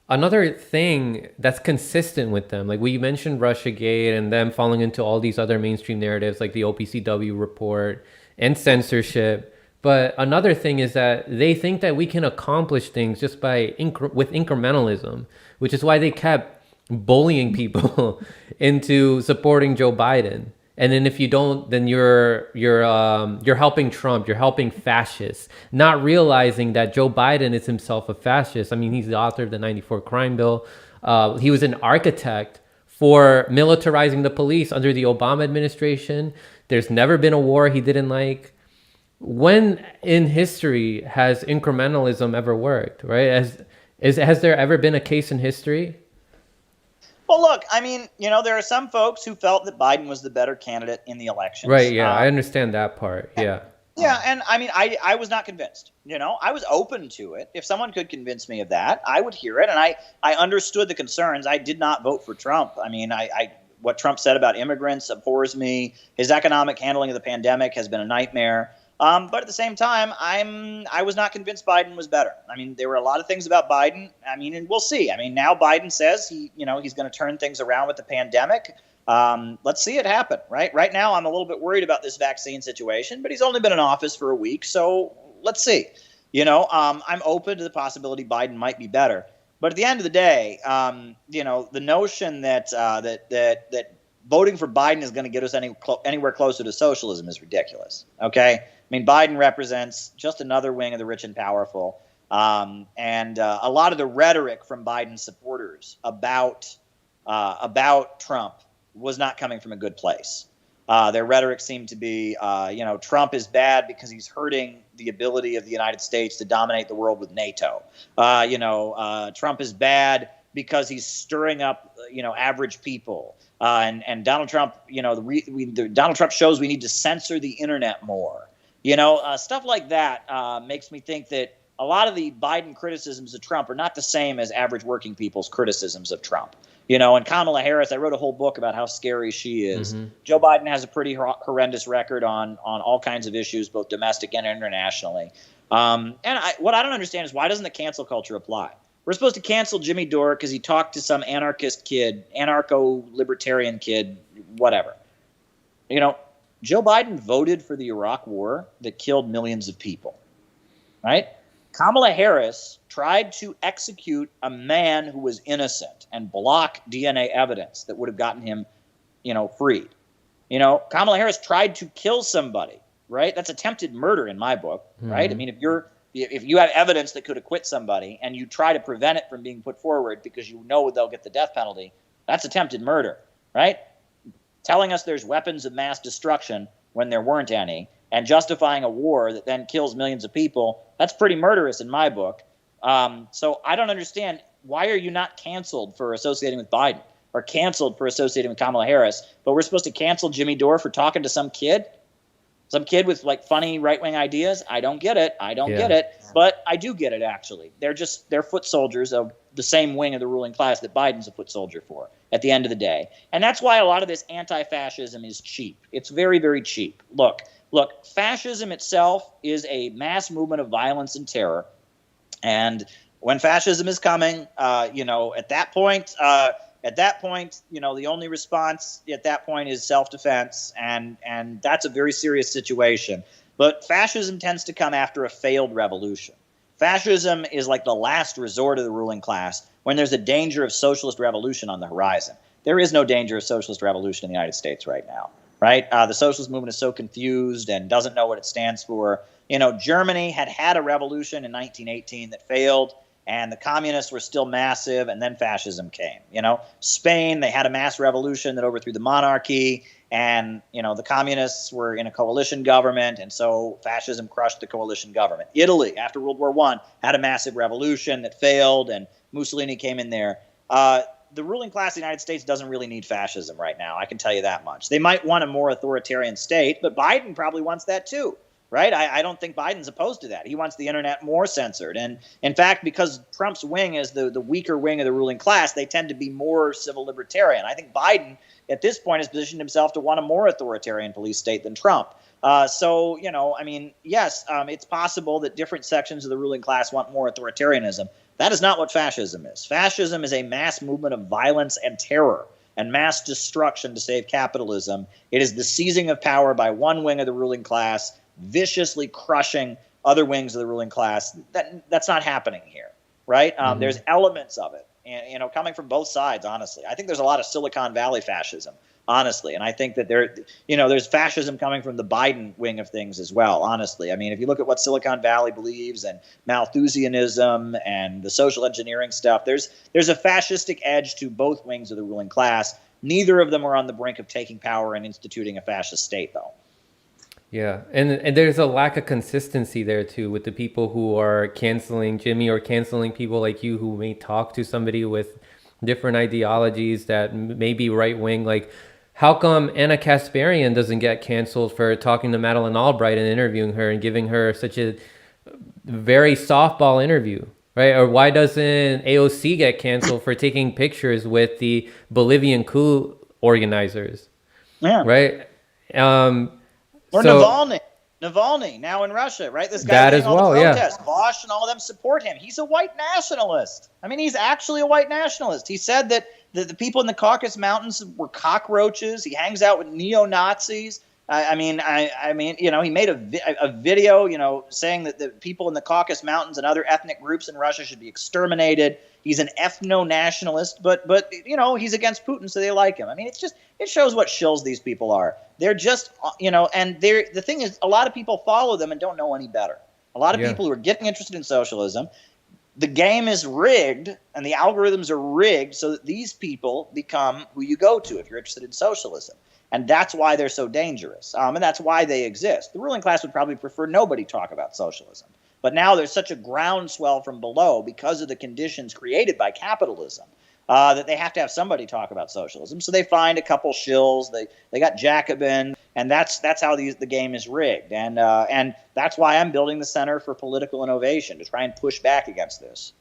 Another thing that's consistent with them, like we mentioned Russiagate and them falling into all these other mainstream narratives like the OPCW report and censorship. But another thing is that they think that we can accomplish things just by with incrementalism, which is why they kept bullying people into supporting Joe Biden. And then if you don't, then you're helping Trump. You're helping fascists, not realizing that Joe Biden is himself a fascist. I mean, he's the author of the '94 crime bill. He was an architect for militarizing the police under the Obama administration. There's never been a war he didn't like. When in history has incrementalism ever worked? Right? Has there ever been a case in history? Well, look, I mean, there are some folks who felt that Biden was the better candidate in the elections. Right. Yeah, I understand that part. Yeah. Yeah, and I mean, I was not convinced. I was open to it. If someone could convince me of that, I would hear it. And I understood the concerns. I did not vote for Trump. I mean, what Trump said about immigrants abhors me. His economic handling of the pandemic has been a nightmare. But at the same time, I was not convinced Biden was better. I mean, there were a lot of things about Biden. I mean, and we'll see. I mean, now Biden says he's going to turn things around with the pandemic. Let's see it happen, right? Right now, I'm a little bit worried about this vaccine situation, but he's only been in office for a week, so let's see. I'm open to the possibility Biden might be better. But at the end of the day, the notion that that voting for Biden is going to get us anywhere closer to socialism is ridiculous. Okay, I mean, Biden represents just another wing of the rich and powerful, and a lot of the rhetoric from Biden supporters about Trump was not coming from a good place. Their rhetoric seemed to be, Trump is bad because he's hurting the ability of the United States to dominate the world with NATO. Trump is bad because he's stirring up, average people. And Donald Trump, Donald Trump shows we need to censor the internet more. Stuff like that makes me think that a lot of the Biden criticisms of Trump are not the same as average working people's criticisms of Trump. And Kamala Harris, I wrote a whole book about how scary she is. Mm-hmm. Joe Biden has a pretty horrendous record on all kinds of issues, both domestic and internationally. What I don't understand is why doesn't the cancel culture apply? We're supposed to cancel Jimmy Dore because he talked to some anarchist kid, anarcho-libertarian kid, whatever. Joe Biden voted for the Iraq War that killed millions of people, right? Kamala Harris tried to execute a man who was innocent and block DNA evidence that would have gotten him, freed. Kamala Harris tried to kill somebody, right? That's attempted murder in my book, right? I mean, if you have evidence that could acquit somebody and you try to prevent it from being put forward because they'll get the death penalty, that's attempted murder, right? Telling us there's weapons of mass destruction when there weren't any, and justifying a war that then kills millions of people, that's pretty murderous in my book. So I don't understand, why are you not canceled for associating with Biden or canceled for associating with Kamala Harris, but we're supposed to cancel Jimmy Dore for talking to some kid with like funny right-wing ideas? I don't get it. Get it. But I do get it, actually. They're foot soldiers of the same wing of the ruling class that Biden's a foot soldier for at the end of the day. And that's why a lot of this anti-fascism is cheap. It's very, very cheap. Look, fascism itself is a mass movement of violence and terror. And when fascism is coming, at that point, the only response at that point is self-defense, and that's a very serious situation. But fascism tends to come after a failed revolution. Fascism is like the last resort of the ruling class when there's a danger of socialist revolution on the horizon. There is no danger of socialist revolution in the United States right now, right? The socialist movement is so confused and doesn't know what it stands for. Germany had a revolution in 1918 that failed, and the communists were still massive, and then fascism came. Spain, they had a mass revolution that overthrew the monarchy, and the communists were in a coalition government, and so fascism crushed the coalition government. Italy, after World War I, had a massive revolution that failed, and Mussolini came in there. The ruling class of the United States doesn't really need fascism right now, I can tell you that much. They might want a more authoritarian state, but Biden probably wants that too. Right? I don't think Biden's opposed to that. He wants the internet more censored. And in fact, because Trump's wing is the weaker wing of the ruling class, they tend to be more civil libertarian. I think Biden, at this point, has positioned himself to want a more authoritarian police state than Trump. Yes, it's possible that different sections of the ruling class want more authoritarianism. That is not what fascism is. Fascism is a mass movement of violence and terror and mass destruction to save capitalism. It is the seizing of power by one wing of the ruling class, viciously crushing other wings of the ruling class. That's not happening here, right? There's elements of it, and coming from both sides. Honestly, I think there's a lot of Silicon Valley fascism. Honestly, and I think that there's fascism coming from the Biden wing of things as well. Honestly, I mean, if you look at what Silicon Valley believes and Malthusianism and the social engineering stuff, there's a fascistic edge to both wings of the ruling class. Neither of them are on the brink of taking power and instituting a fascist state, though. Yeah, and there's a lack of consistency there too with the people who are canceling Jimmy or canceling people like you who may talk to somebody with different ideologies that may be right wing. Like, how come Anna Kasparian doesn't get canceled for talking to Madeleine Albright and interviewing her and giving her such a very softball interview, right? Or why doesn't AOC get canceled for taking pictures with the Bolivian coup organizers, right? Or Navalny now in Russia, right? This guy leading all the protests. Vosh and all of them support him. He's a white nationalist. I mean, he's actually a white nationalist. He said that the people in the Caucasus Mountains were cockroaches. He hangs out with neo-Nazis. I mean, he made a video, saying that the people in the Caucasus Mountains and other ethnic groups in Russia should be exterminated. He's an ethno-nationalist, but he's against Putin, so they like him. I mean, it shows what shills these people are. They're just, and the thing is, a lot of people follow them and don't know any better. A lot of people who are getting interested in socialism, the game is rigged and the algorithms are rigged so that these people become who you go to if you're interested in socialism. And that's why they're so dangerous. And that's why they exist. The ruling class would probably prefer nobody talk about socialism. But now there's such a groundswell from below because of the conditions created by capitalism that they have to have somebody talk about socialism. So they find a couple shills. They got Jacobin, and that's how the game is rigged. And that's why I'm building the Center for Political Innovation, to try and push back against this.